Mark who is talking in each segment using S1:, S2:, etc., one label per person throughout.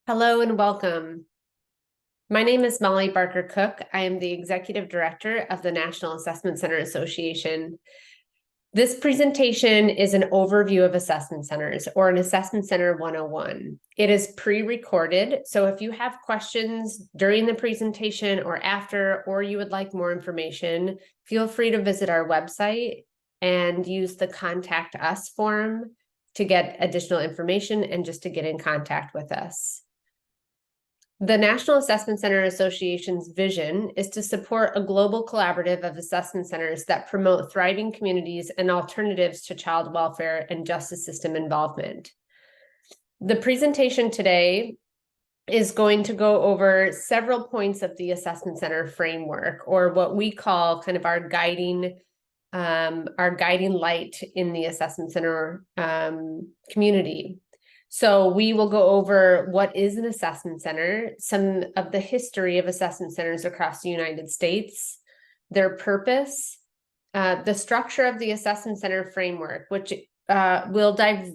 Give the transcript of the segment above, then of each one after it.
S1: Hello and welcome. My name is Molly Barker Cook. I am the Executive Director of the National Assessment Center Association. This presentation is an overview of assessment centers, or an Assessment Center 101. It is pre-recorded, so if you have questions during the presentation or after, or you would like more information, feel free to visit our website and use the Contact Us form to get additional information and just to get in contact with us. The National Assessment Center Association's vision is to support a global collaborative of assessment centers that promote thriving communities and alternatives to child welfare and justice system involvement. The presentation today is going to go over several points of the assessment center framework, or what we call kind of our guiding light in the assessment center community. So we will go over what is an assessment center, some of the history of assessment centers across the United States, their purpose, the structure of the assessment center framework, which will dive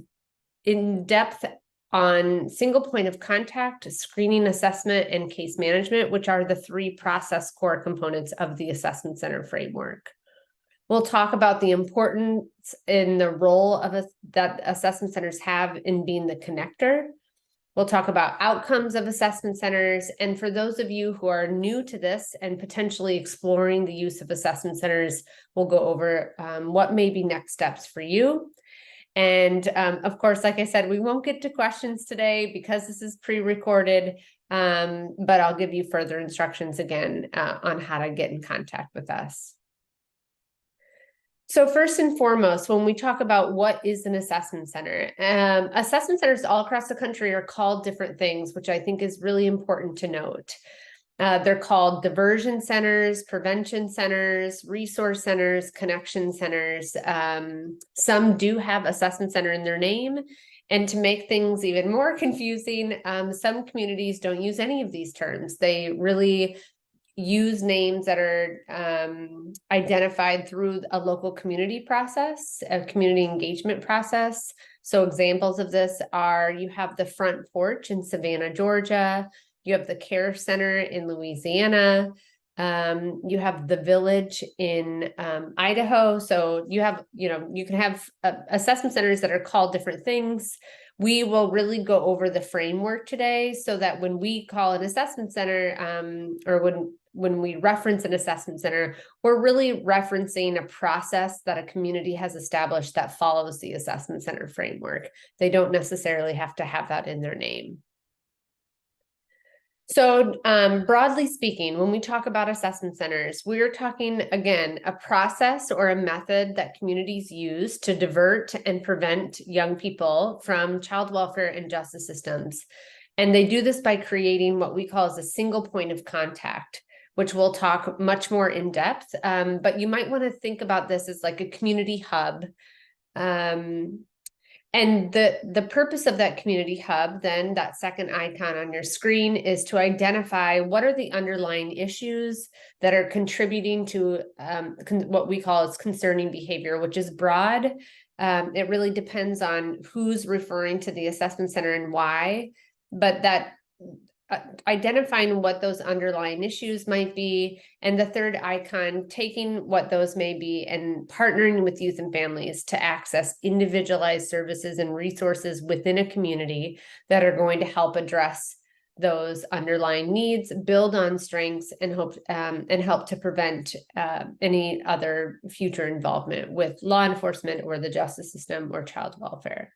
S1: in depth on single point of contact, screening, assessment, and case management, which are the three process core components of the assessment center framework. We'll talk about the importance in the role of that assessment centers have in being the connector. We'll talk about outcomes of assessment centers. And for those of you who are new to this and potentially exploring the use of assessment centers, we'll go over what may be next steps for you. And of course, like I said, we won't get to questions today because this is pre-recorded, but I'll give you further instructions again on how to get in contact with us. So first and foremost, when we talk about what is an assessment center, assessment centers all across the country are called different things, which I think is really important to note. They're called diversion centers, prevention centers, resource centers, connection centers. Some do have assessment center in their name. And to make things even more confusing, some communities don't use any of these terms. They really use names that are identified through a local community process, a community engagement process. So examples of this are, you have the Front Porch in Savannah, Georgia. You have the Care Center in Louisiana. You have the Village in Idaho. So you have, you can have assessment centers that are called different things. We will really go over the framework today so that when we call an assessment center, or when we reference an assessment center, we're really referencing a process that a community has established that follows the assessment center framework. They don't necessarily have to have that in their name. So broadly speaking, when we talk about assessment centers, we're talking, again, a process or a method that communities use to divert and prevent young people from child welfare and justice systems. And they do this by creating what we call as a single point of contact, which we'll talk much more in depth. But you might want to think about this as like a community hub. And the purpose of that community hub, then, that second icon on your screen, is to identify what are the underlying issues that are contributing to what we call as concerning behavior, which is broad. It really depends on who's referring to the assessment center and why, but that identifying what those underlying issues might be, and the third icon, taking what those may be and partnering with youth and families to access individualized services and resources within a community that are going to help address those underlying needs, build on strengths, and help to prevent any other future involvement with law enforcement or the justice system or child welfare.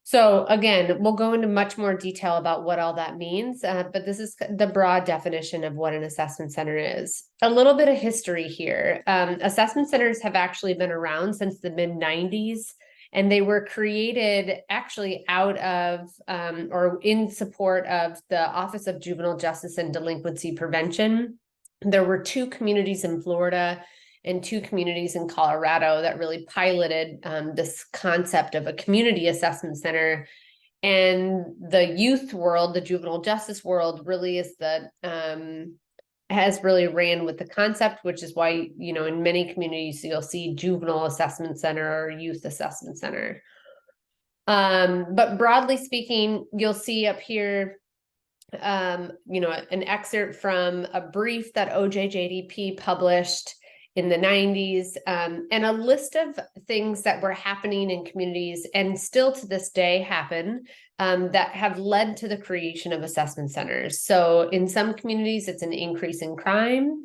S1: So again, we'll go into much more detail about what all that means, but this is the broad definition of what an assessment center is. A little bit of history here. Assessment centers have actually been around since the mid-90s, and they were created actually out of or in support of the Office of Juvenile Justice and Delinquency Prevention. There were 2 communities in Florida and 2 communities in Colorado that really piloted this concept of a community assessment center. And the youth world, the juvenile justice world, really is has really ran with the concept, which is why, in many communities, you'll see juvenile assessment center or youth assessment center. But broadly speaking, you'll see up here, an excerpt from a brief that OJJDP published in the 90s, and a list of things that were happening in communities and still to this day happen, that have led to the creation of assessment centers. So in some communities, it's an increase in crime.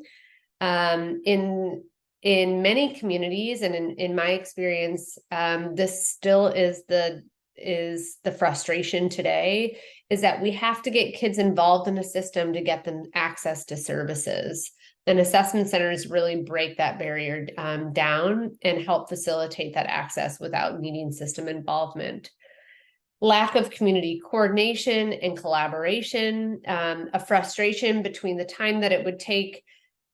S1: In many communities, and in my experience, this still is the frustration today, is that we have to get kids involved in a system to get them access to services. And assessment centers really break that barrier down and help facilitate that access without needing system involvement. Lack of community coordination and collaboration, a frustration between the time that it would take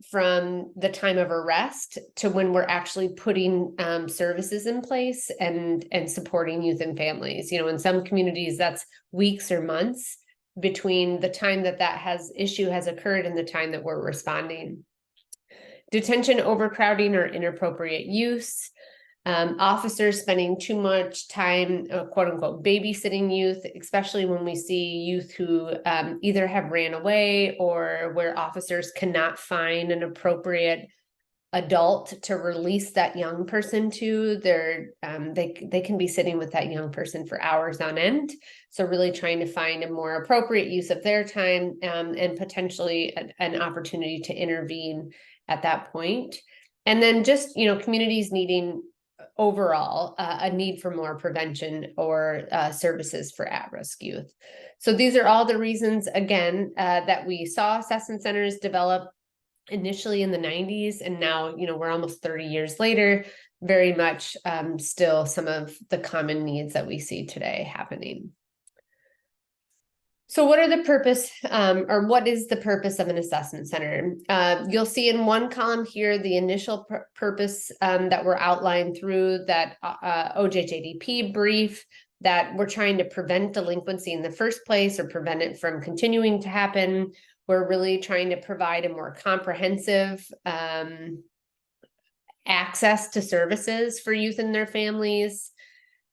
S1: from the time of arrest to when we're actually putting services in place and supporting youth and families. In some communities, that's weeks or months between the time that issue has occurred and the time that we're responding. Detention overcrowding or inappropriate use. Officers spending too much time, quote unquote, babysitting youth, especially when we see youth who either have ran away or where officers cannot find an appropriate adult to release that young person to. They can be sitting with that young person for hours on end. So really trying to find a more appropriate use of their time, and potentially an opportunity to intervene at that point. And then just, communities needing overall a need for more prevention or services for at-risk youth. So these are all the reasons, again, that we saw assessment centers develop initially in the 90s, and now, we're almost 30 years later, very much still some of the common needs that we see today happening. So what are the purpose, or what is the purpose of an assessment center? You'll see in one column here, the initial purpose that were outlined through that OJJDP brief, that we're trying to prevent delinquency in the first place or prevent it from continuing to happen. We're really trying to provide a more comprehensive access to services for youth and their families.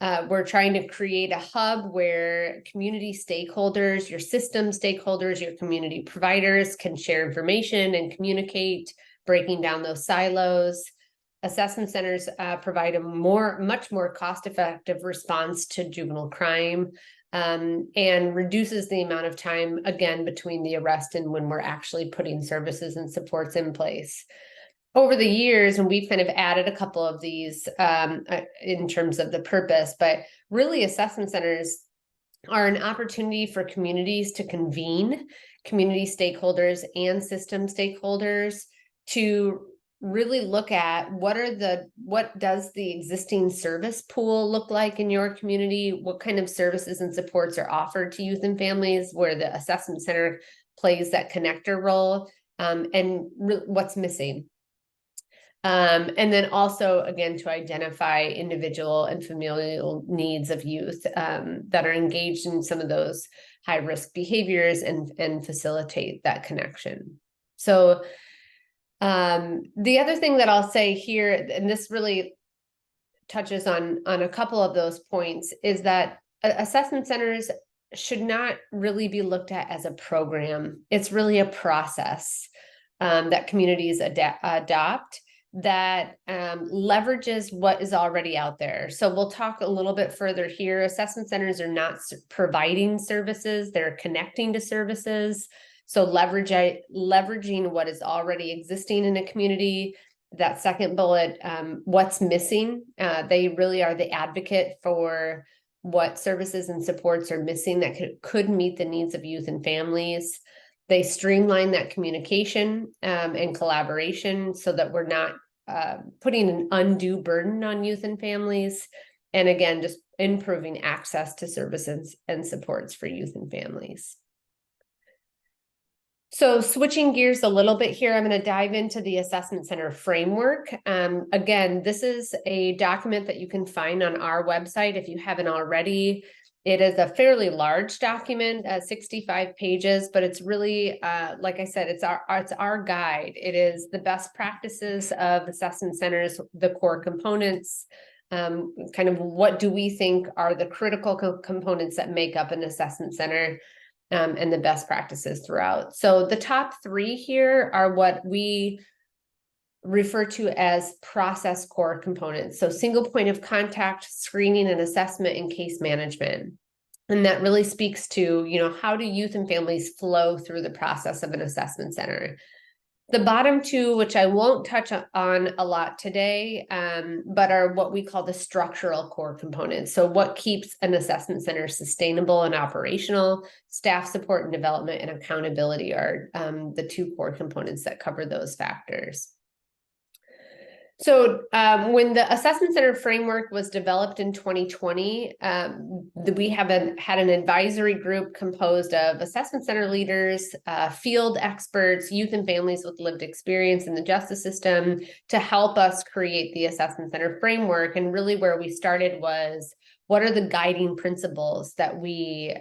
S1: We're trying to create a hub where community stakeholders, your system stakeholders, your community providers can share information and communicate, breaking down those silos. Assessment centers provide a much more cost-effective response to juvenile crime, and reduces the amount of time, again, between the arrest and when we're actually putting services and supports in place. Over the years, and we've kind of added a couple of these in terms of the purpose, but really assessment centers are an opportunity for communities to convene, community stakeholders and system stakeholders, to really look at what does the existing service pool look like in your community, what kind of services and supports are offered to youth and families, where the assessment center plays that connector role, and what's missing. And then also, again, to identify individual and familial needs of youth that are engaged in some of those high-risk behaviors and facilitate that connection. So the other thing that I'll say here, and this really touches on a couple of those points, is that assessment centers should not really be looked at as a program. It's really a process that communities adopt that leverages what is already out there. So we'll talk a little bit further here. Assessment centers are not providing services, they're connecting to services. So leveraging what is already existing in a community. That second bullet, what's missing. They really are the advocate for what services and supports are missing that could meet the needs of youth and families. They streamline that communication and collaboration so that we're not putting an undue burden on youth and families. And again, just improving access to services and supports for youth and families. So switching gears a little bit here, I'm going to dive into the assessment center framework. Again, this is a document that you can find on our website if you haven't already. It is a fairly large document, 65 pages, but it's really, like I said, it's our guide. It is the best practices of assessment centers, the core components, kind of what do we think are the critical components that make up an assessment center, and the best practices throughout. So the top three here are what we refer to as process core components. So single point of contact, screening and assessment, and case management. And that really speaks to, how do youth and families flow through the process of an assessment center? The bottom two, which I won't touch on a lot today, but are what we call the structural core components. So what keeps an assessment center sustainable and operational? Staff support and development and accountability are the two core components that cover those factors. So when the assessment center framework was developed in 2020, we had an advisory group composed of assessment center leaders, field experts, youth and families with lived experience in the justice system to help us create the assessment center framework. And really where we started was, what are the guiding principles that we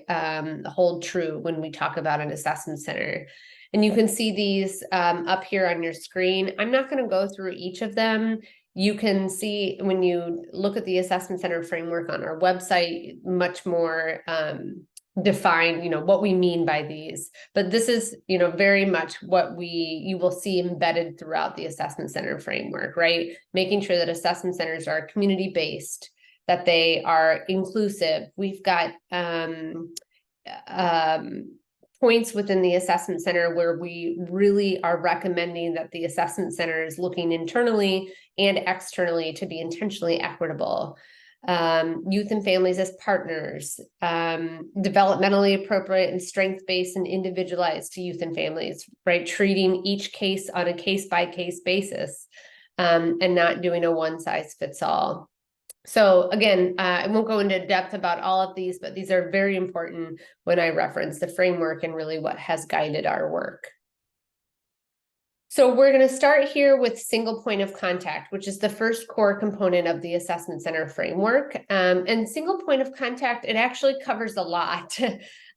S1: hold true when we talk about an assessment center? And you can see these up here on your screen. I'm not going to go through each of them. You can see when you look at the assessment center framework on our website, much more defined, what we mean by these. But this is, very much what you will see embedded throughout the assessment center framework, right? Making sure that assessment centers are community-based, that they are inclusive. We've got points within the assessment center where we really are recommending that the assessment center is looking internally and externally to be intentionally equitable. Youth and families as partners, developmentally appropriate and strength-based and individualized to youth and families, right? Treating each case on a case-by-case basis, and not doing a one-size-fits-all. So again, I won't go into depth about all of these, but these are very important when I reference the framework and really what has guided our work. So we're going to start here with single point of contact, which is the first core component of the assessment center framework. And single point of contact, it actually covers a lot.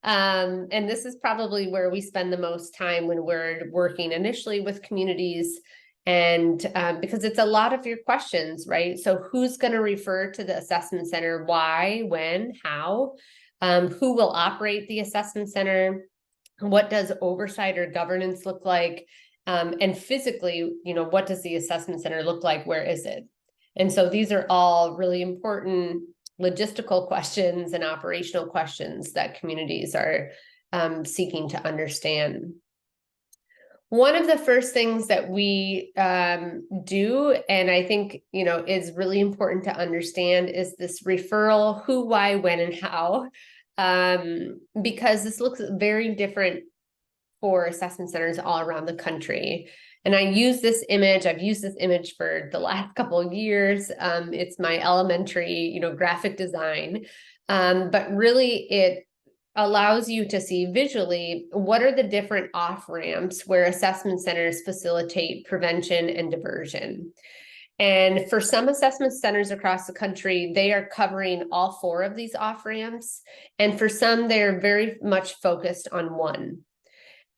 S1: And this is probably where we spend the most time when we're working initially with communities. And because it's a lot of your questions, right? So who's going to refer to the assessment center? Why, when, how? Who will operate the assessment center? What does oversight or governance look like? And physically, what does the assessment center look like? Where is it? And so these are all really important logistical questions and operational questions that communities are seeking to understand. One of the first things that we do, and I think, is really important to understand, is this referral: who, why, when, and how, because this looks very different for assessment centers all around the country. And I've used this image for the last couple of years. It's my elementary, graphic design, but really it allows you to see visually what are the different off-ramps where assessment centers facilitate prevention and diversion. And for some assessment centers across the country, they are covering all four of these off-ramps. And for some, they're very much focused on one.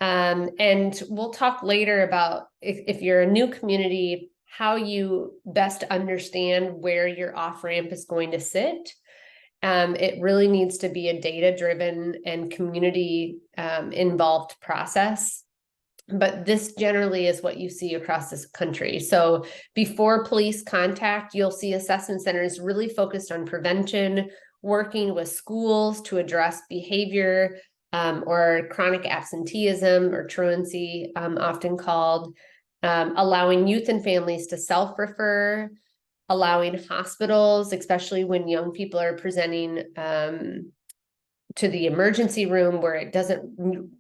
S1: And we'll talk later about if you're a new community, how you best understand where your off-ramp is going to sit. It really needs to be a data-driven and community-involved process. But this generally is what you see across this country. So before police contact, you'll see assessment centers really focused on prevention, working with schools to address behavior or chronic absenteeism or truancy, often called, allowing youth and families to self-refer, allowing hospitals, especially when young people are presenting to the emergency room where it doesn't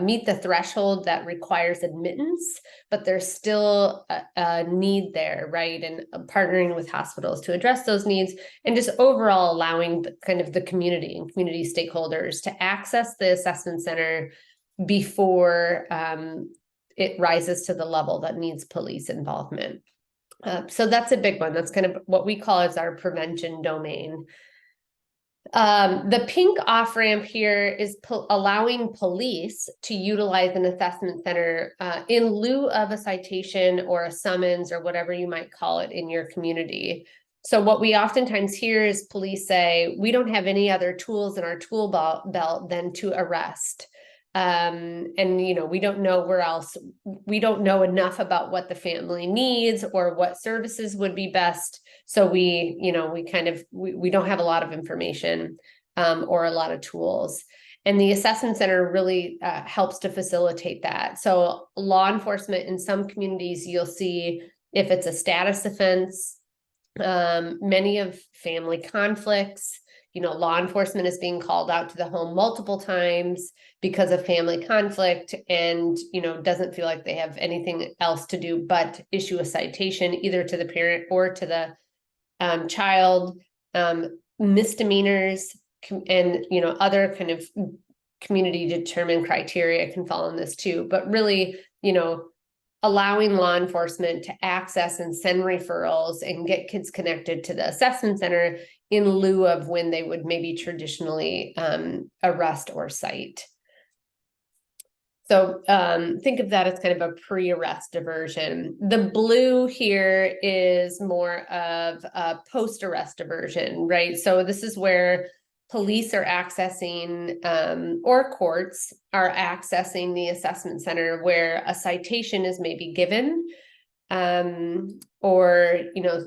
S1: meet the threshold that requires admittance, but there's still a need there, right? And partnering with hospitals to address those needs, and just overall allowing kind of the community and community stakeholders to access the assessment center before it rises to the level that needs police involvement. So that's a big one. That's kind of what we call as our prevention domain. The pink off-ramp here is allowing police to utilize an assessment center in lieu of a citation or a summons or whatever you might call it in your community. So what we oftentimes hear is police say, we don't have any other tools in our tool belt than to arrest. And, you know, we don't know where else, we don't know enough about what the family needs or what services would be best. So we, you know, we don't have a lot of information or a lot of tools. And the assessment center really helps to facilitate that. So law enforcement in some communities, you'll see if it's a status offense, many of family conflicts, you know, law enforcement is being called out to the home multiple times because of family conflict and, you know, doesn't feel like they have anything else to do but issue a citation either to the parent or to the child. Misdemeanors and, you know, other kind of community determined criteria can fall in this too, but really, you know, allowing law enforcement to access and send referrals and get kids connected to the assessment center in lieu of when they would maybe traditionally arrest or cite. So think of that as kind of a pre-arrest diversion. The blue here is more of a post-arrest diversion, right? So this is where police are accessing, or courts are accessing the assessment center where a citation is maybe given, or, you know,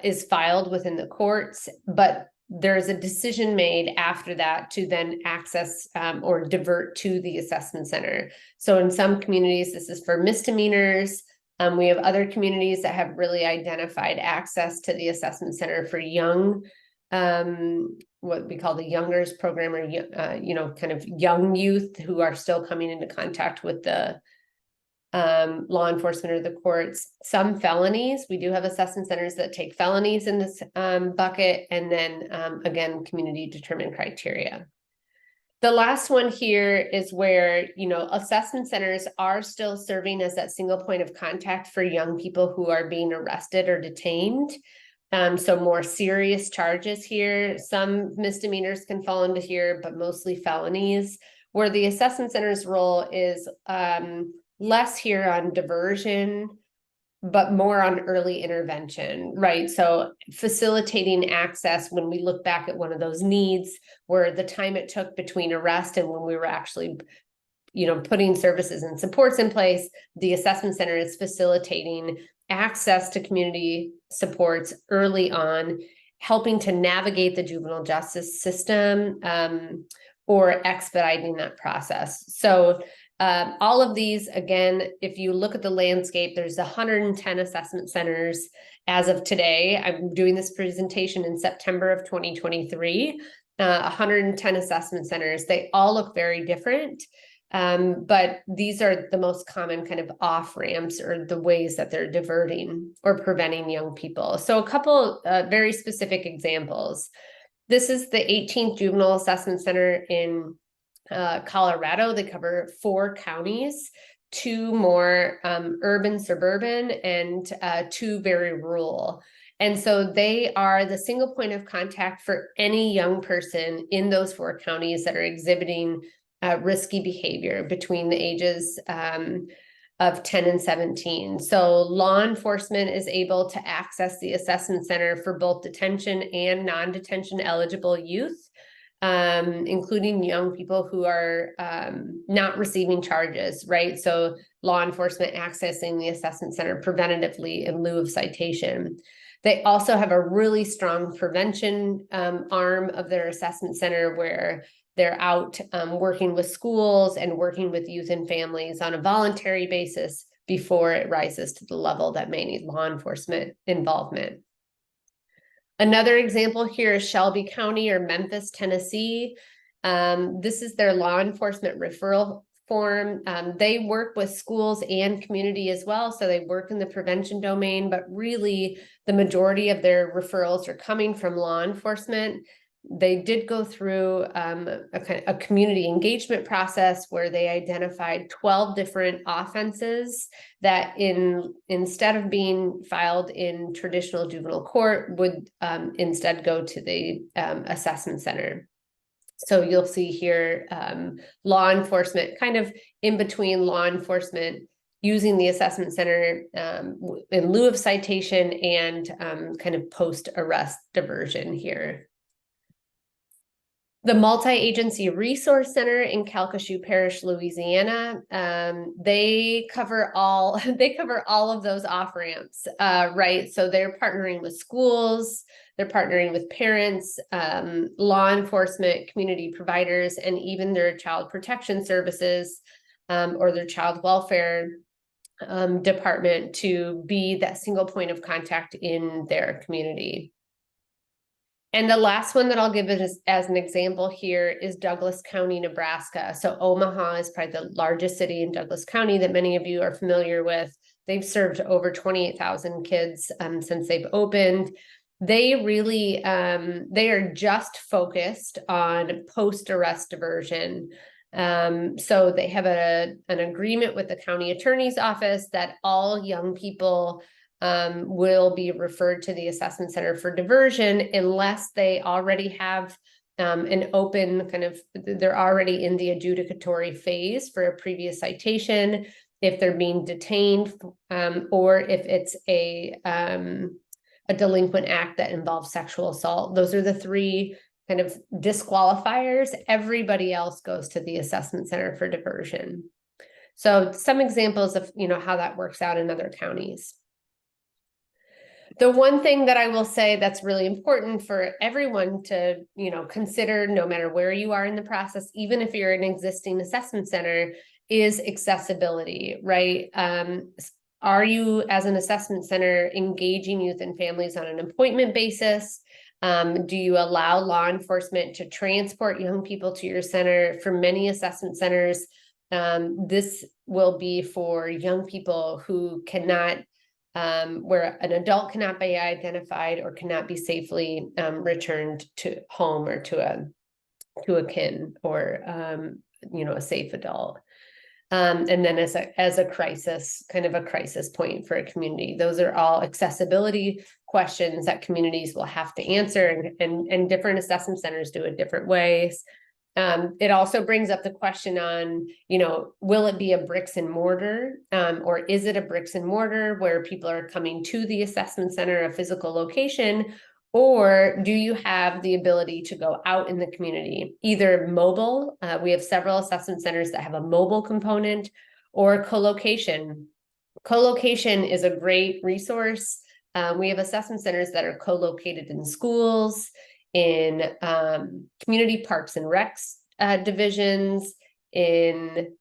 S1: is filed within the courts, but there's a decision made after that to then access or divert to the assessment center. So in some communities, this is for misdemeanors. We have other communities that have really identified access to the assessment center for young, what we call the Youngers program, or, you know, kind of young youth who are still coming into contact with the law enforcement or the courts. Some felonies, we do have assessment centers that take felonies in this bucket, and then again, community determined criteria. The last one here is where, you know, assessment centers are still serving as that single point of contact for young people who are being arrested or detained. So more serious charges here. Some misdemeanors can fall into here, but mostly felonies, where the assessment center's role is less here on diversion, but more on early intervention, right? So facilitating access when we look back at one of those needs where the time it took between arrest and when we were actually, you know, putting services and supports in place, the assessment center is facilitating access to community supports early on, helping to navigate the juvenile justice system, or expediting that process. So all of these, again, if you look at the landscape, there's 110 assessment centers as of today. I'm doing this presentation in September of 2023, 110 assessment centers. They all look very different. But these are the most common kind of off ramps or the ways that they're diverting or preventing young people. So a couple very specific examples. This is the 18th Juvenile Assessment Center in Colorado. They cover 4 counties, 2 more urban, suburban, and 2 very rural. And so they are the single point of contact for any young person in those 4 counties that are exhibiting risky behavior between the ages of 10 and 17. So law enforcement is able to access the assessment center for both detention and non-detention eligible youth, including young people who are not receiving charges, right? So law enforcement accessing the assessment center preventatively in lieu of citation. They also have a really strong prevention arm of their assessment center where they're out working with schools and working with youth and families on a voluntary basis before it rises to the level that may need law enforcement involvement. Another example here is Shelby County or Memphis, Tennessee. This is their law enforcement referral form. They work with schools and community as well. So they work in the prevention domain, but really the majority of their referrals are coming from law enforcement. They did go through a community engagement process where they identified 12 different offenses that instead of being filed in traditional juvenile court would instead go to the assessment center. So you'll see here law enforcement kind of in between law enforcement using the assessment center in lieu of citation and kind of post-arrest diversion here. The Multi-Agency Resource Center in Calcasieu Parish, Louisiana, they cover all of those off-ramps, right? So they're partnering with schools, they're partnering with parents, law enforcement, community providers, and even their child protection services or their child welfare department to be that single point of contact in their community. And the last one that I'll give it as an example here is Douglas County, Nebraska. So Omaha is probably the largest city in Douglas County that many of you are familiar with. They've served over 28,000 kids since they've opened. They really, they are just focused on post-arrest diversion. So they have an agreement with the county attorney's office that all young people will be referred to the assessment center for diversion unless they already have an open kind of, they're already in the adjudicatory phase for a previous citation, if they're being detained, or if it's a delinquent act that involves sexual assault. Those are the three kind of disqualifiers. Everybody else goes to the assessment center for diversion. So some examples of, how that works out in other counties. The one thing that I will say that's really important for everyone to, consider, no matter where you are in the process, even if you're an existing assessment center, is accessibility, right? Are you, as an assessment center, engaging youth and families on an appointment basis? Do you allow law enforcement to transport young people to your center? For many assessment centers, this will be for young people who cannot, where an adult cannot be identified or cannot be safely returned to home or to a kin or a safe adult. And then as a crisis, kind of a crisis point for a community. Those are all accessibility questions that communities will have to answer, and different assessment centers do it different ways. It also brings up the question on, will it be a bricks and mortar, or is it a bricks and mortar where people are coming to the assessment center, a physical location, or do you have the ability to go out in the community, either mobile? We have several assessment centers that have a mobile component, or co-location. Co-location is a great resource. We have assessment centers that are co-located in schools, in community parks and recs divisions, in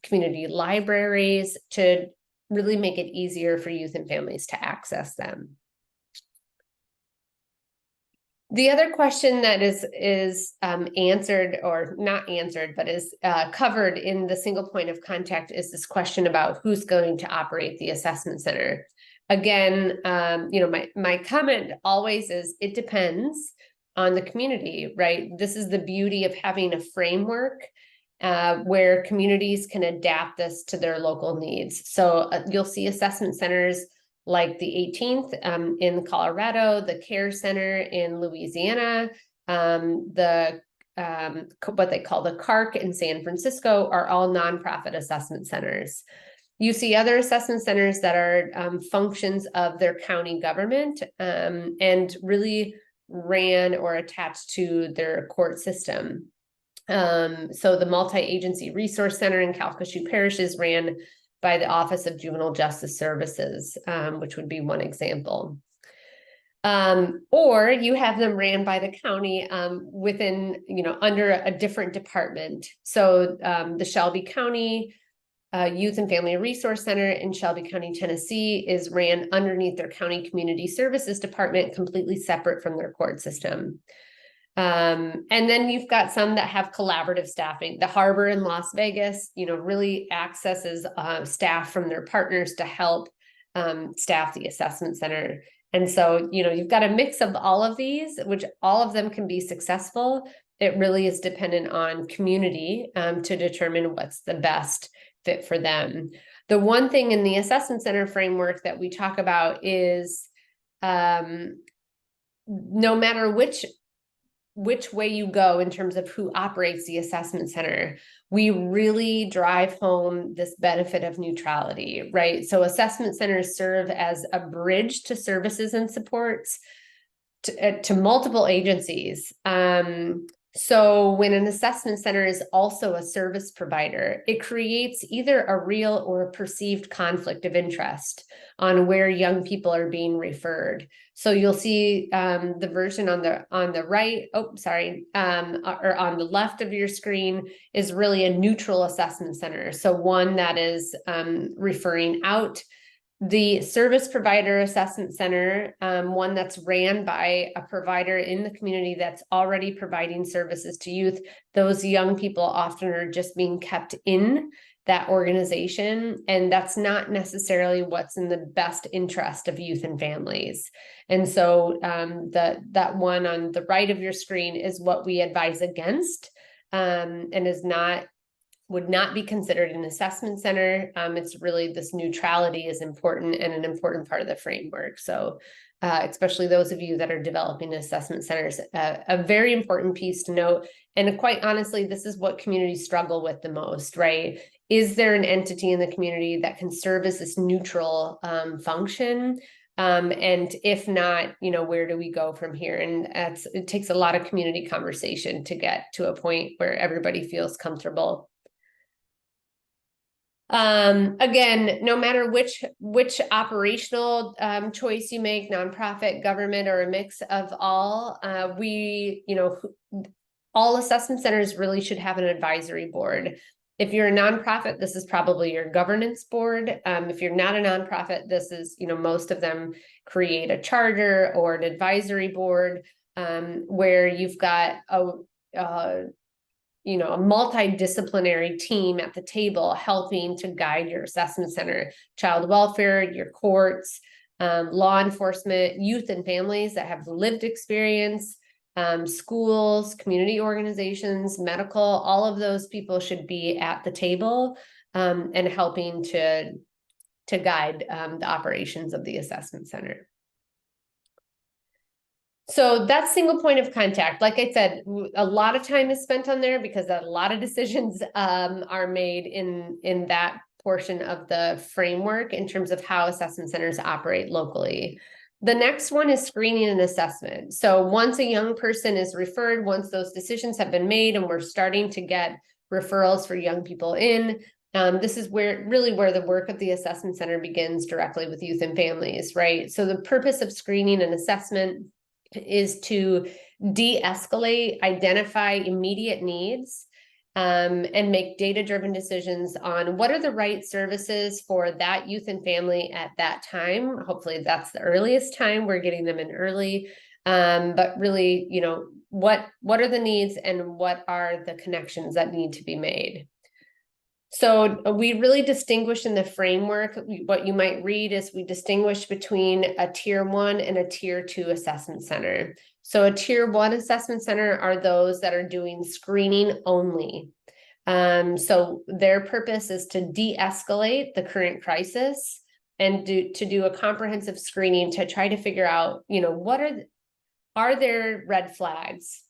S1: community libraries, to really make it easier for youth and families to access them. The other question that is answered, or not answered, but is covered in the single point of contact is this question about who's going to operate the assessment center. Again, my comment always is it depends on the community, right? This is the beauty of having a framework where communities can adapt this to their local needs. So you'll see assessment centers like the 18th in Colorado, the Care Center in Louisiana, what they call the CARC in San Francisco are all nonprofit assessment centers. You see other assessment centers that are functions of their county government and really ran or attached to their court system. So the Multi-Agency Resource Center in Calcasieu Parish is ran by the Office of Juvenile Justice Services, which would be one example. Or you have them ran by the county within, under a different department. So the Shelby County Youth and Family Resource Center in Shelby County, Tennessee is ran underneath their county community services department, completely separate from their court system. And then you've got some that have collaborative staffing. The Harbor in Las Vegas, really accesses staff from their partners to help staff the assessment center. And so, you've got a mix of all of these, which all of them can be successful. It really is dependent on community to determine what's the best fit for them. The one thing in the assessment center framework that we talk about is no matter which which way you go in terms of who operates the assessment center, we really drive home this benefit of neutrality, right? So assessment centers serve as a bridge to services and supports to multiple agencies. So when an assessment center is also a service provider, it creates either a real or a perceived conflict of interest on where young people are being referred. So you'll see the version on the right, or on the left of your screen is really a neutral assessment center. So one that is referring out. The service provider assessment center, one that's ran by a provider in the community that's already providing services to youth. Those young people often are just being kept in that organization, and that's not necessarily what's in the best interest of youth and families. And so that one on the right of your screen is what we advise against, and would not be considered an assessment center. It's really this neutrality is important and an important part of the framework. So especially those of you that are developing assessment centers, a very important piece to note. And quite honestly, this is what communities struggle with the most, right? Is there an entity in the community that can serve as this neutral function? And if not, where do we go from here? And it takes a lot of community conversation to get to a point where everybody feels comfortable. Again, no matter which operational choice you make, nonprofit, government, or a mix of all, all assessment centers really should have an advisory board. If you're a nonprofit, this is probably your governance board. If you're not a nonprofit, this is, most of them create a charter or an advisory board where you've got a multidisciplinary team at the table helping to guide your assessment center, child welfare, your courts, law enforcement, youth and families that have lived experience, schools, community organizations, medical, all of those people should be at the table and helping to guide the operations of the assessment center. So that's single point of contact. Like I said, a lot of time is spent on there because a lot of decisions are made in that portion of the framework in terms of how assessment centers operate locally. The next one is screening and assessment. So once a young person is referred, once those decisions have been made and we're starting to get referrals for young people in, this is where the work of the assessment center begins directly with youth and families, right? So the purpose of screening and assessment is to de-escalate, identify immediate needs, and make data-driven decisions on what are the right services for that youth and family at that time. Hopefully that's the earliest time we're getting them in early, but really, what are the needs and what are the connections that need to be made? So we really distinguish in the framework. What you might read is we distinguish between a tier 1 and a tier 2 assessment center. So a tier 1 assessment center are those that are doing screening only. So their purpose is to de-escalate the current crisis and to do a comprehensive screening to try to figure out, what are there red flags?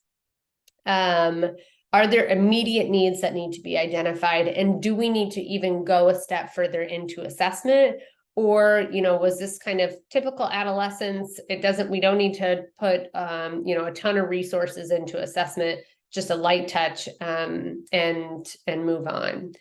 S1: Are there immediate needs that need to be identified? And do we need to even go a step further into assessment? Or, was this kind of typical adolescence? We don't need to put, a ton of resources into assessment, just a light touch and move on.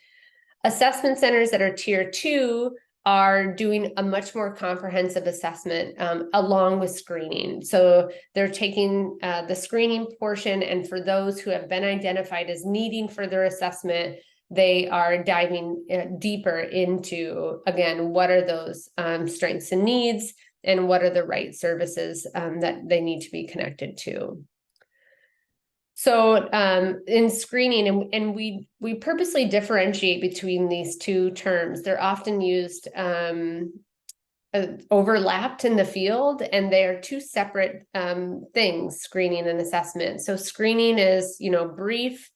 S1: Assessment centers that are tier 2 are doing a much more comprehensive assessment along with screening. So they're taking the screening portion, and for those who have been identified as needing further assessment, they are diving deeper into, again, what are those strengths and needs, and what are the right services that they need to be connected to. So in screening, and we purposely differentiate between these two terms. They're often used overlapped in the field, and they are two separate things, screening and assessment. So screening is, brief,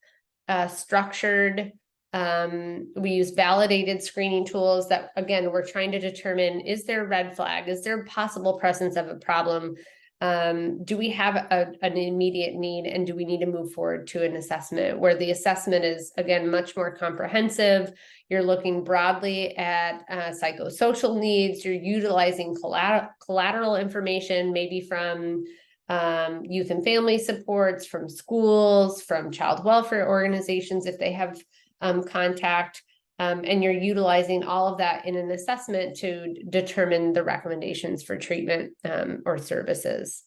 S1: structured. We use validated screening tools that, again, we're trying to determine, is there a red flag? Is there a possible presence of a problem? Do we have an immediate need, and do we need to move forward to an assessment where the assessment is, again, much more comprehensive? You're looking broadly at psychosocial needs. You're utilizing collateral information, maybe from youth and family supports, from schools, from child welfare organizations if they have contact. And you're utilizing all of that in an assessment to determine the recommendations for treatment or services.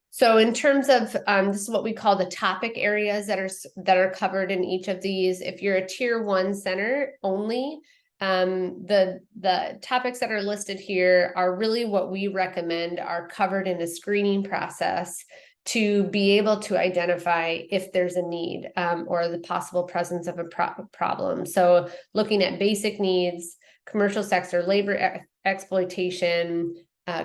S1: So in terms of this is what we call the topic areas that are covered in each of these. If you're a tier 1 center only, the topics that are listed here are really what we recommend are covered in a screening process to be able to identify if there's a need or the possible presence of a problem. So looking at basic needs, commercial sex or labor exploitation,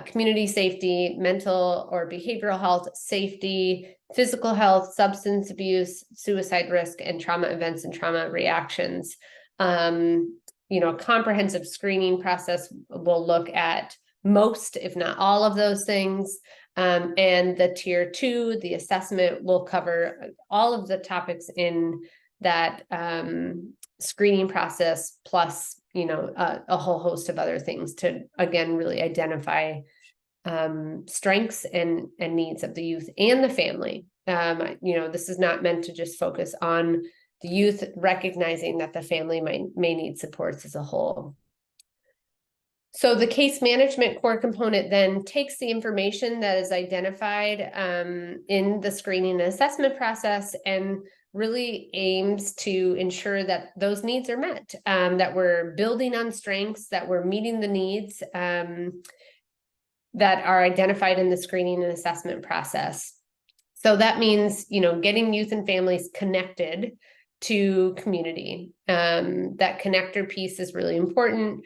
S1: community safety, mental or behavioral health, safety, physical health, substance abuse, suicide risk, and trauma events and trauma reactions. A comprehensive screening process will look at most, if not all of those things. And the tier 2, the assessment, will cover all of the topics in that screening process, plus, a whole host of other things to, again, really identify strengths and needs of the youth and the family. This is not meant to just focus on the youth, recognizing that the family may need supports as a whole. So the case management core component then takes the information that is identified in the screening and assessment process and really aims to ensure that those needs are met, that we're building on strengths, that we're meeting the needs that are identified in the screening and assessment process. So that means, getting youth and families connected to community. That connector piece is really important.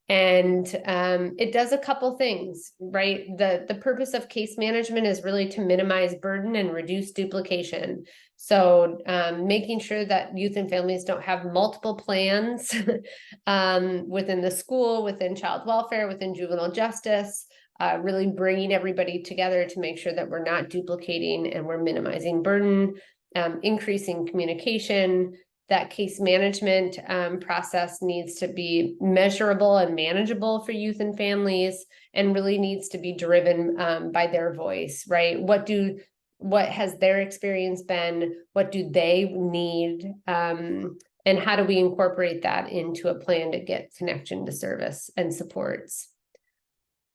S1: And it does a couple things, right? The purpose of case management is really to minimize burden and reduce duplication. So making sure that youth and families don't have multiple plans within the school, within child welfare, within juvenile justice, really bringing everybody together to make sure that we're not duplicating and we're minimizing burden, increasing communication. That case management process needs to be measurable and manageable for youth and families, and really needs to be driven by their voice, right? What has their experience been? What do they need? And how do we incorporate that into a plan to get connection to service and supports?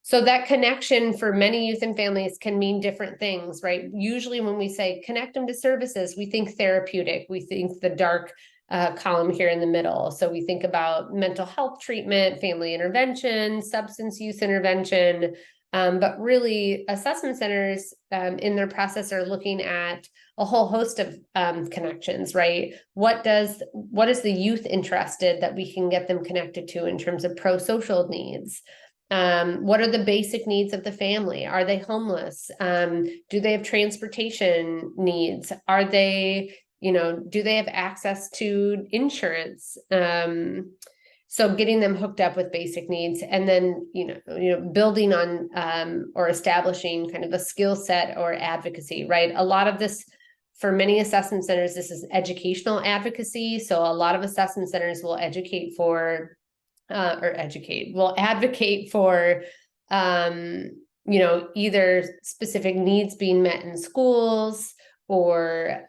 S1: So that connection for many youth and families can mean different things, right? Usually when we say connect them to services, we think therapeutic. We think the dark column here in the middle. So we think about mental health treatment, family intervention, substance use intervention, but really assessment centers in their process are looking at a whole host of connections, right? What is the youth interested that we can get them connected to in terms of pro-social needs? What are the basic needs of the family? Are they homeless? Do they have transportation needs? Are they, do they have access to insurance? So getting them hooked up with basic needs, and then, building on or establishing kind of a skill set or advocacy, right? A lot of this, for many assessment centers, this is educational advocacy. So a lot of assessment centers will advocate for either specific needs being met in schools, or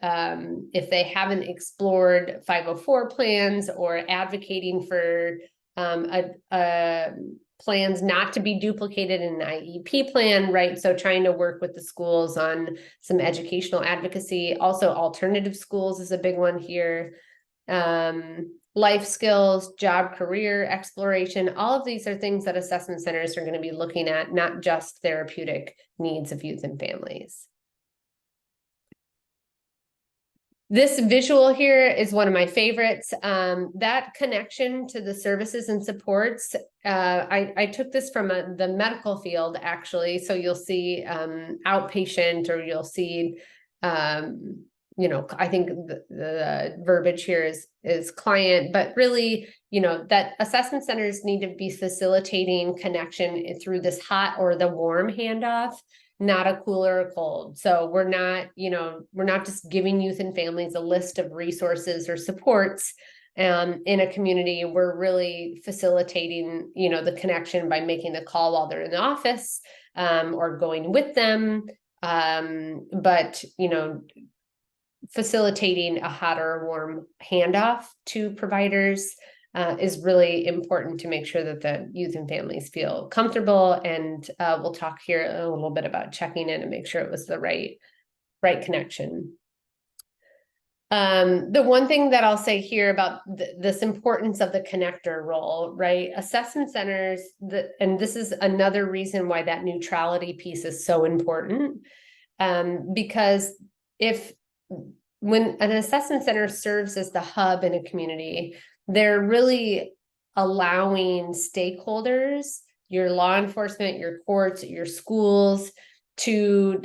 S1: if they haven't explored 504 plans, or advocating for plans not to be duplicated in an IEP plan, right? So trying to work with the schools on some educational advocacy. Also, alternative schools is a big one here. Life skills, job career exploration, all of these are things that assessment centers are going to be looking at, not just therapeutic needs of youth and families. This visual here is one of my favorites. That connection to the services and supports, I took this from the medical field, actually. So you'll see outpatient, or you'll see I think the verbiage here is client, but really, that assessment centers need to be facilitating connection through this hot or the warm handoff, not a cool or a cold. So we're not just giving youth and families a list of resources or supports in a community. We're really facilitating, the connection by making the call while they're in the office, or going with them. But facilitating a hot or warm handoff to providers is really important to make sure that the youth and families feel comfortable. And we'll talk here a little bit about checking in and make sure it was the right connection. The one thing that I'll say here about this importance of the connector role, right? Assessment centers, and this is another reason why that neutrality piece is so important, because when an assessment center serves as the hub in a community, they're really allowing stakeholders, your law enforcement, your courts, your schools, to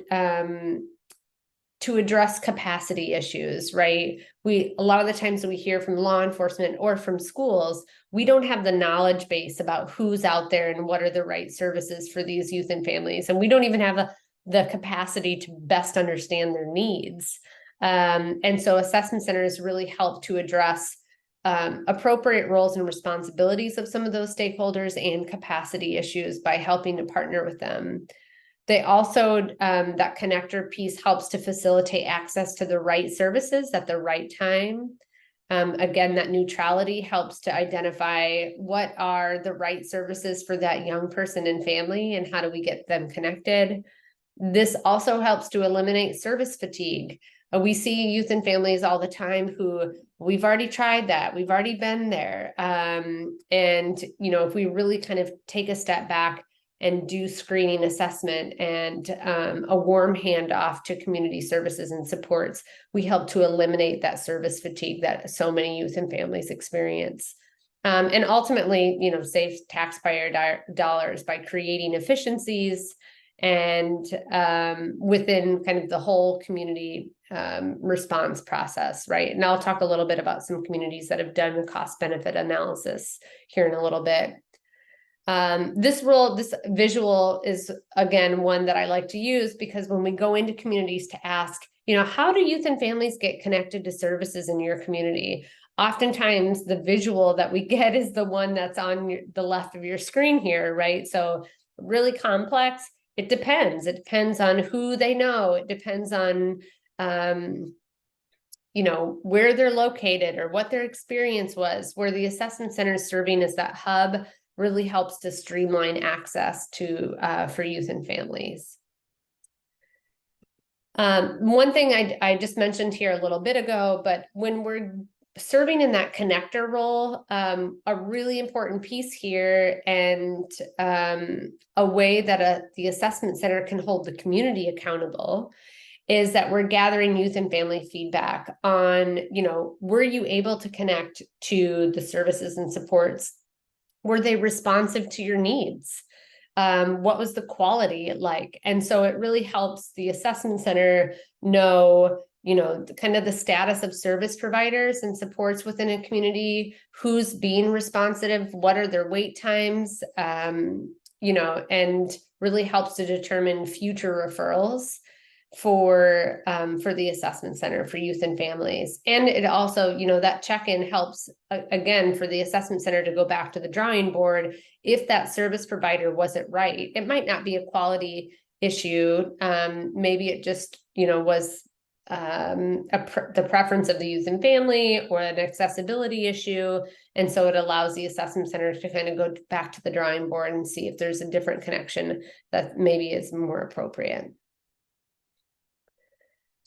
S1: address capacity issues, right? A lot of the times we hear from law enforcement or from schools, we don't have the knowledge base about who's out there and what are the right services for these youth and families. And we don't even have the capacity to best understand their needs. And so assessment centers really help to address appropriate roles and responsibilities of some of those stakeholders and capacity issues by helping to partner with them. They also, that connector piece helps to facilitate access to the right services at the right time. Again, that neutrality helps to identify what are the right services for that young person and family, and how do we get them connected. This also helps to eliminate service fatigue. We see youth and families all the time who, we've already tried that, we've already been there. And, if we really kind of take a step back and do screening assessment and a warm handoff to community services and supports, we help to eliminate that service fatigue that so many youth and families experience. And ultimately, save taxpayer dollars by creating efficiencies and within kind of the whole community response process, right? And I'll talk a little bit about some communities that have done a cost benefit analysis here in a little bit. This visual is, again, one that I like to use, because when we go into communities to ask, how do youth and families get connected to services in your community? Oftentimes the visual that we get is the one that's on the left of your screen here, right? So really complex. It depends. It depends on who they know. It depends on, where they're located or what their experience was. Where the assessment center is serving as that hub really helps to streamline access to for youth and families. One thing I just mentioned here a little bit ago, but when we're serving in that connector role, a really important piece here, and a way that the assessment center can hold the community accountable, is that we're gathering youth and family feedback on, were you able to connect to the services and supports? Were they responsive to your needs? What was the quality like? And so it really helps the assessment center know, kind of the status of service providers and supports within a community, who's being responsive, what are their wait times, and really helps to determine future referrals for the assessment center for youth and families. And it also, that check-in helps, again, for the assessment center to go back to the drawing board. If that service provider wasn't right, it might not be a quality issue. Maybe it just, was the preference of the youth and family, or an accessibility issue. And so it allows the assessment center to kind of go back to the drawing board and see if there's a different connection that maybe is more appropriate.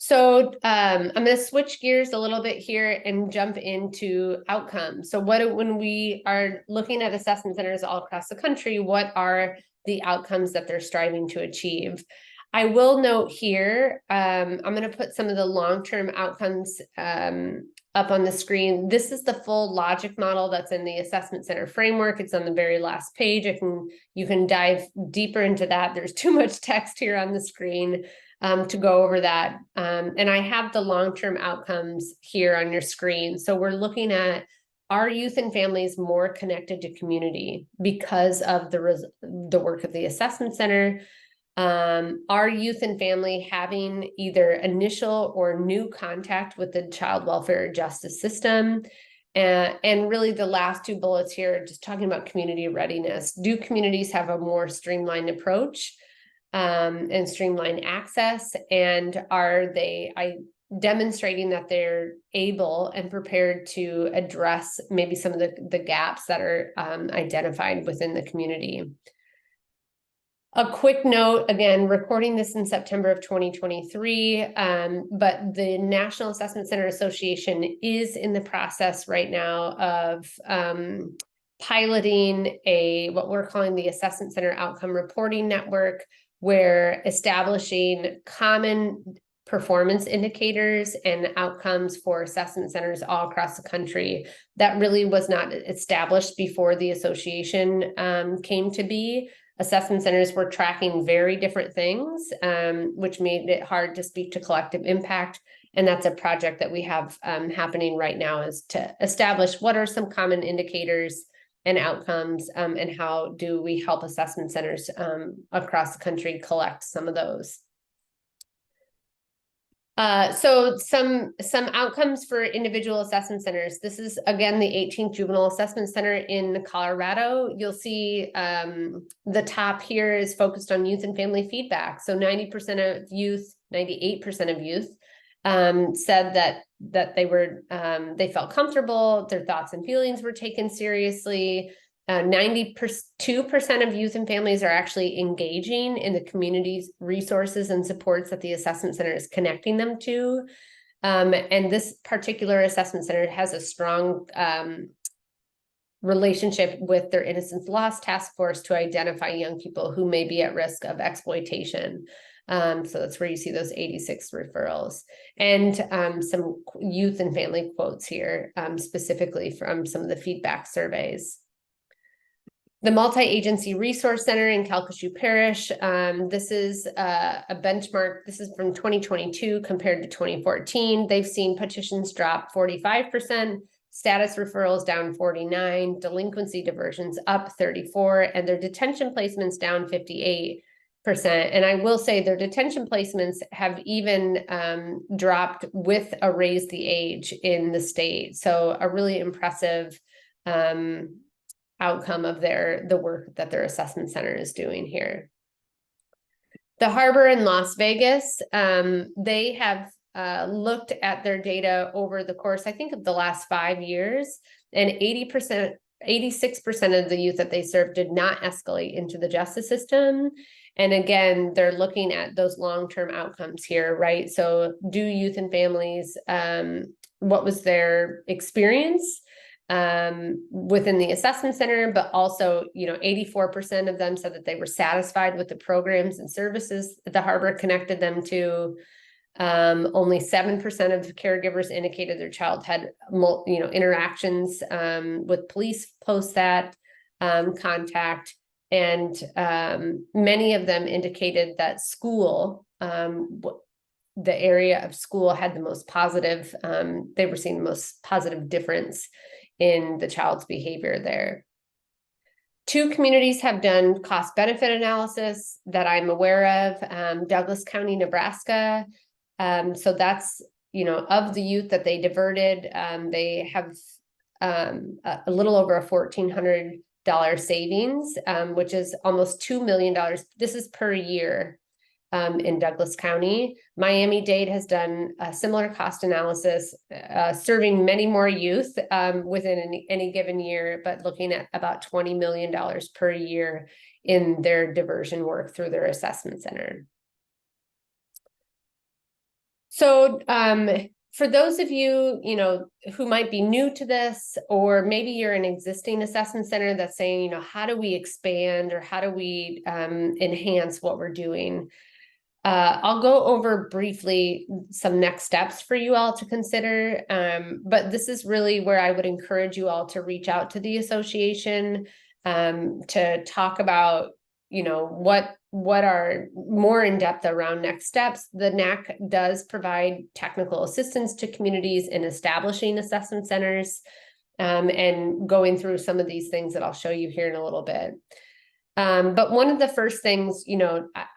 S1: So I'm going to switch gears a little bit here and jump into outcomes. So when we are looking at assessment centers all across the country, what are the outcomes that they're striving to achieve? I will note here, I'm going to put some of the long-term outcomes up on the screen. This is the full logic model that's in the assessment center framework. It's on the very last page. You can dive deeper into that. There's too much text here on the screen. to go over that. And I have the long-term outcomes here on your screen. So we're looking at, are youth and families more connected to community because of the work of the assessment center? Are youth and family having either initial or new contact with the child welfare justice system? And really the last two bullets here, just talking about community readiness. Do communities have a more streamlined approach and streamlined access? And are they demonstrating that they're able and prepared to address maybe some of the gaps that are identified within the community? A quick note, again, recording this in September of 2023, but the National Assessment Center Association is in the process right now of piloting what we're calling the Assessment Center Outcome Reporting Network, where establishing common performance indicators and outcomes for assessment centers all across the country. That really was not established before the association came to be. Assessment centers were tracking very different things, which made it hard to speak to collective impact. And that's a project that we have happening right now, is to establish what are some common indicators and outcomes, and how do we help assessment centers across the country collect some of those. So some outcomes for individual assessment centers. This is, again, the 18th Juvenile Assessment Center in Colorado. You'll see the top here is focused on youth and family feedback. So 90% of youth, 98% of youth said that they felt comfortable, their thoughts and feelings were taken seriously. 92% of youth and families are actually engaging in the community's resources and supports that the assessment center is connecting them to. And this particular assessment center has a strong relationship with their Innocence Lost Task Force to identify young people who may be at risk of exploitation. So that's where you see those 86 referrals, and some youth and family quotes here, specifically from some of the feedback surveys. The Multi-Agency Resource Center in Calcasieu Parish, this is a benchmark. This is from 2022 compared to 2014. They've seen petitions drop 45%, status referrals down 49%, delinquency diversions up 34%, and their detention placements down 58%. And I will say their detention placements have even dropped with a raise the age in the state. So a really impressive outcome of the work that their assessment center is doing here. The Harbor in Las Vegas, they have looked at their data over the course, I think, of the last 5 years, and 86% of the youth that they served did not escalate into the justice system. And again, they're looking at those long-term outcomes here, right? So do youth and families, what was their experience within the assessment center, but also, 84% of them said that they were satisfied with the programs and services that the Harbor connected them to. Only 7% of caregivers indicated their child had, interactions with police post that contact. And many of them indicated that school, the area of school had the most positive, they were seeing the most positive difference in the child's behavior there. 2 communities have done cost benefit analysis that I'm aware of. Douglas County, Nebraska. So that's, of the youth that they diverted, they have a little over a $1,400 savings, which is almost $2 million. This is per year. In Douglas County. Miami-Dade has done a similar cost analysis, serving many more youth within any given year, but looking at about $20 million per year in their diversion work through their assessment center. So for those of you, who might be new to this, or maybe you're an existing assessment center that's saying, how do we expand, or how do we enhance what we're doing? I'll go over briefly some next steps for you all to consider, but this is really where I would encourage you all to reach out to the association to talk about what are more in depth around next steps. The NAC does provide technical assistance to communities in establishing assessment centers, and going through some of these things that I'll show you here in a little bit. But one of the first things,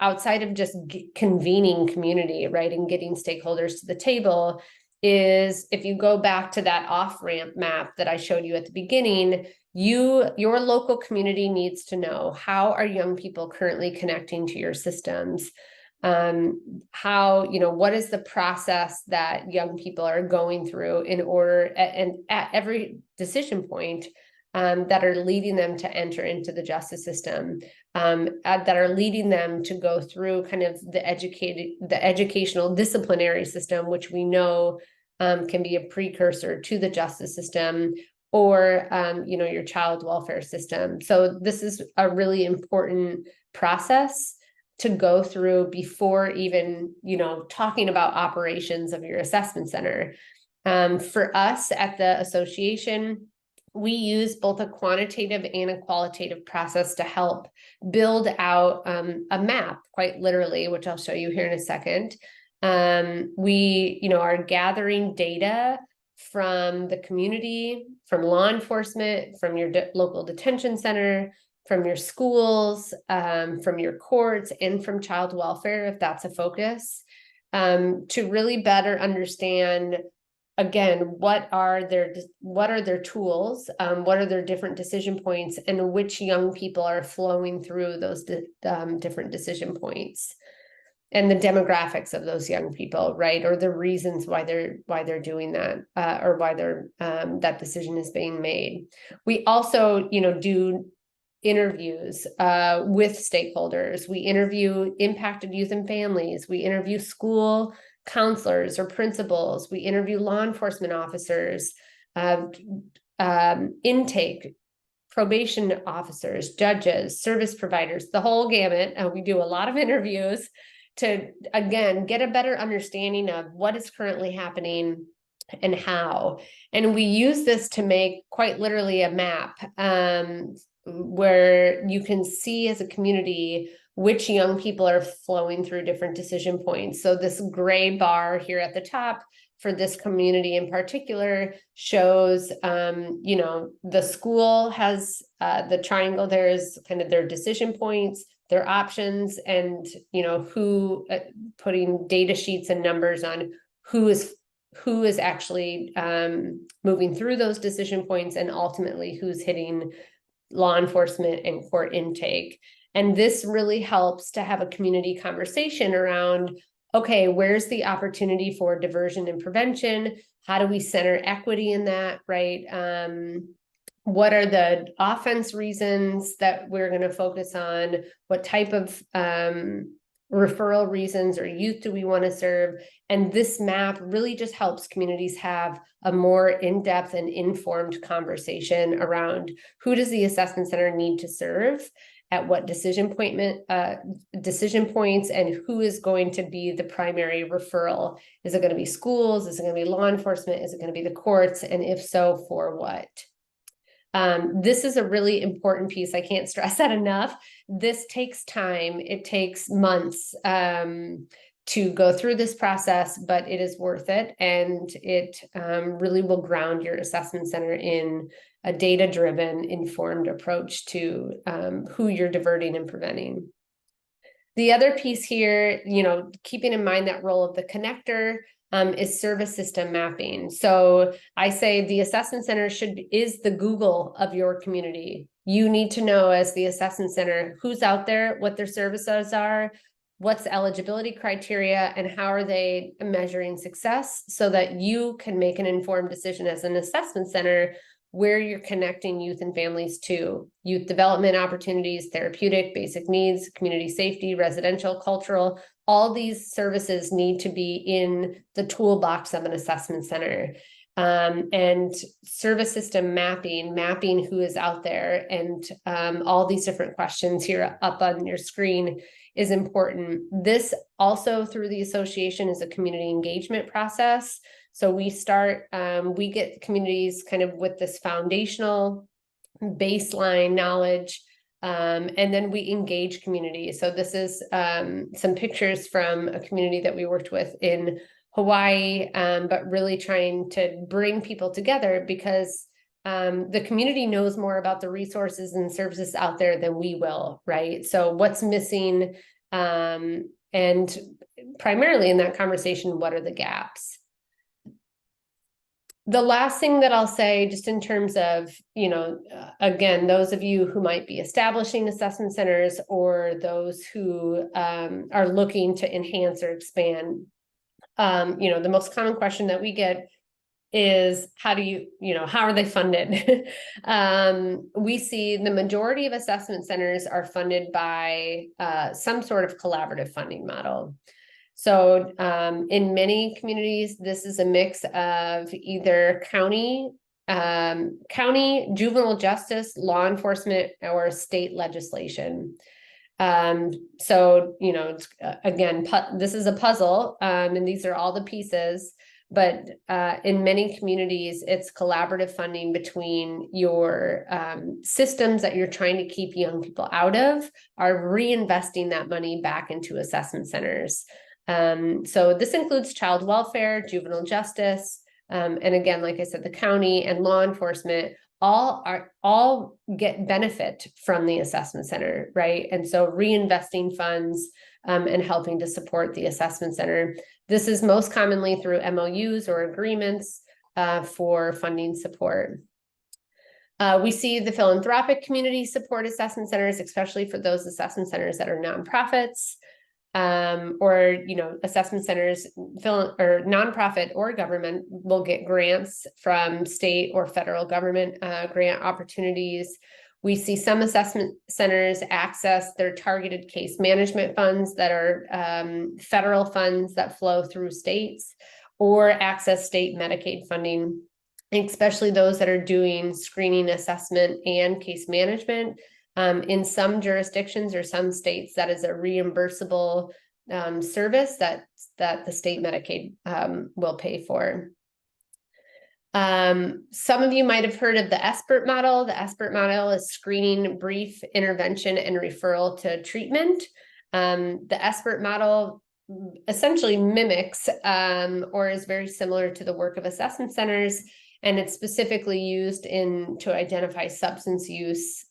S1: outside of just convening community, right, and getting stakeholders to the table, is if you go back to that off-ramp map that I showed you at the beginning, your local community needs to know, how are young people currently connecting to your systems? What is the process that young people are going through in order, and at every decision point, that are leading them to enter into the justice system, that are leading them to go through kind of the educational disciplinary system, which we know can be a precursor to the justice system, or your child welfare system. So this is a really important process to go through before even talking about operations of your assessment center. For us at the association, we use both a quantitative and a qualitative process to help build out a map, quite literally, which I'll show you here in a second. We are gathering data from the community, from law enforcement, from your local detention center, from your schools, from your courts, and from child welfare, if that's a focus, to really better understand, again, what are their tools, what are their different decision points, and which young people are flowing through those different decision points, and the demographics of those young people, right, or the reasons why they're doing that, or why that decision is being made. We also do interviews with stakeholders. We interview impacted youth and families. We interview school counselors or principals. We interview law enforcement officers, intake, probation officers, judges, service providers, the whole gamut. We do a lot of interviews to, again, get a better understanding of what is currently happening and how. And we use this to make quite literally a map, where you can see as a community which young people are flowing through different decision points. So this gray bar here at the top for this community in particular shows, the school has the triangle there is kind of their decision points, their options, and, who putting data sheets and numbers on who is actually moving through those decision points, and ultimately who's hitting law enforcement and court intake. And this really helps to have a community conversation around, okay, where's the opportunity for diversion and prevention? How do we center equity in that, right? What are the offense reasons that we're going to focus on? What type of referral reasons or youth do we want to serve? And this map really just helps communities have a more in-depth and informed conversation around who does the assessment center need to serve at what decision points, and who is going to be the primary referral. Is it going to be schools? Is it going to be law enforcement? Is it going to be the courts? And if so, for what? This is a really important piece. I can't stress that enough. This takes time. It takes months to go through this process, but it is worth it. And it really will ground your assessment center in a data-driven, informed approach to who you're diverting and preventing. The other piece here, keeping in mind that role of the connector, is service system mapping. So I say the assessment center is the Google of your community. You need to know, as the assessment center, who's out there, what their services are, what's the eligibility criteria, and how are they measuring success, so that you can make an informed decision as an assessment center where you're connecting youth and families to youth development opportunities, therapeutic, basic needs, community safety, residential, cultural. All these services need to be in the toolbox of an assessment center. And service system mapping who is out there, and all these different questions here up on your screen is important. This also, through the association, is a community engagement process. So we get communities kind of with this foundational baseline knowledge And then we engage community. So this is some pictures from a community that we worked with in Hawaii, but really trying to bring people together because the community knows more about the resources and services out there than we will, right? So what's missing, and primarily in that conversation, what are the gaps? The last thing that I'll say, just in terms of, again, those of you who might be establishing assessment centers or those who are looking to enhance or expand, the most common question that we get is how are they funded? We see the majority of assessment centers are funded by some sort of collaborative funding model. So in many communities, this is a mix of either county, juvenile justice, law enforcement, or state legislation. So, again, this is a puzzle, and these are all the pieces. But in many communities, it's collaborative funding between your systems that you're trying to keep young people out of are reinvesting that money back into assessment centers. So this includes child welfare, juvenile justice, and again, like I said, the county and law enforcement all get benefit from the assessment center, right? And so reinvesting funds and helping to support the assessment center. This is most commonly through MOUs or agreements for funding support. We see the philanthropic community support assessment centers, especially for those assessment centers that are nonprofits. Or assessment centers, or nonprofit or government will get grants from state or federal government grant opportunities. We see some assessment centers access their targeted case management funds that are federal funds that flow through states, or access state Medicaid funding, especially those that are doing screening, assessment, and case management. In some jurisdictions or some states, that is a reimbursable service that the state Medicaid will pay for. Some of you might have heard of the SBIRT model. The SBIRT model is screening, brief, intervention, and referral to treatment. The SBIRT model essentially mimics or is very similar to the work of assessment centers, and it's specifically used to identify substance use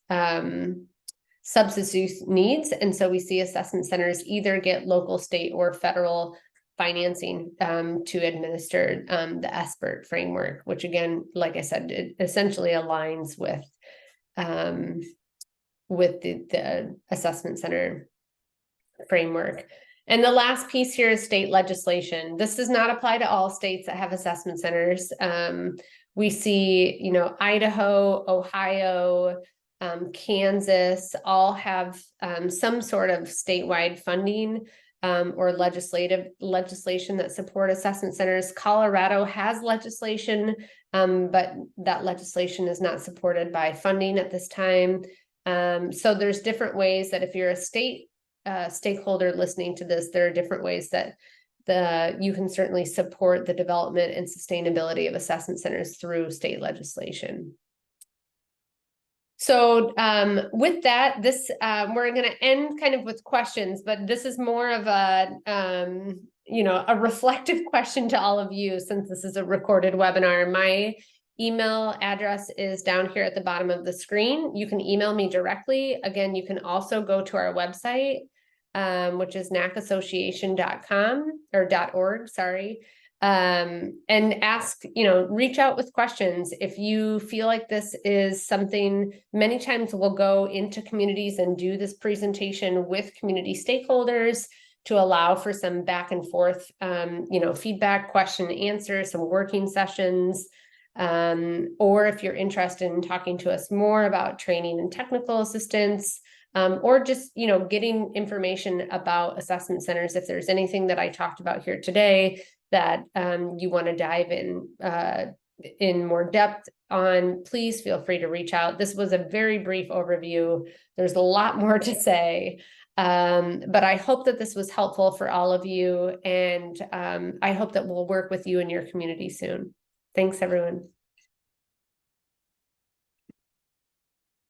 S1: needs. And so we see assessment centers either get local, state, or federal financing to administer the SBIRT framework, which again, like I said, it essentially aligns with the assessment center framework. And the last piece here is state legislation. This does not apply to all states that have assessment centers. We see, Idaho, Ohio, Kansas all have some sort of statewide funding or legislation that support assessment centers. Colorado has legislation, but that legislation is not supported by funding at this time. So there's different ways that if you're a state stakeholder listening to this, there are different ways that you can certainly support the development and sustainability of assessment centers through state legislation. So with that, we're going to end kind of with questions, but this is more of a reflective question to all of you, since this is a recorded webinar. My email address is down here at the bottom of the screen. You can email me directly. Again, you can also go to our website, which is nacassociation.com or .org, sorry. And ask, reach out with questions. If you feel like this is something, many times we'll go into communities and do this presentation with community stakeholders to allow for some back and forth, feedback, question and answer, some working sessions. Or if you're interested in talking to us more about training and technical assistance, or just, getting information about assessment centers, if there's anything that I talked about here today that you want to dive in more depth on, please feel free to reach out. This was a very brief overview. There's a lot more to say, but I hope that this was helpful for all of you, and I hope that we'll work with you in your community soon. Thanks, everyone.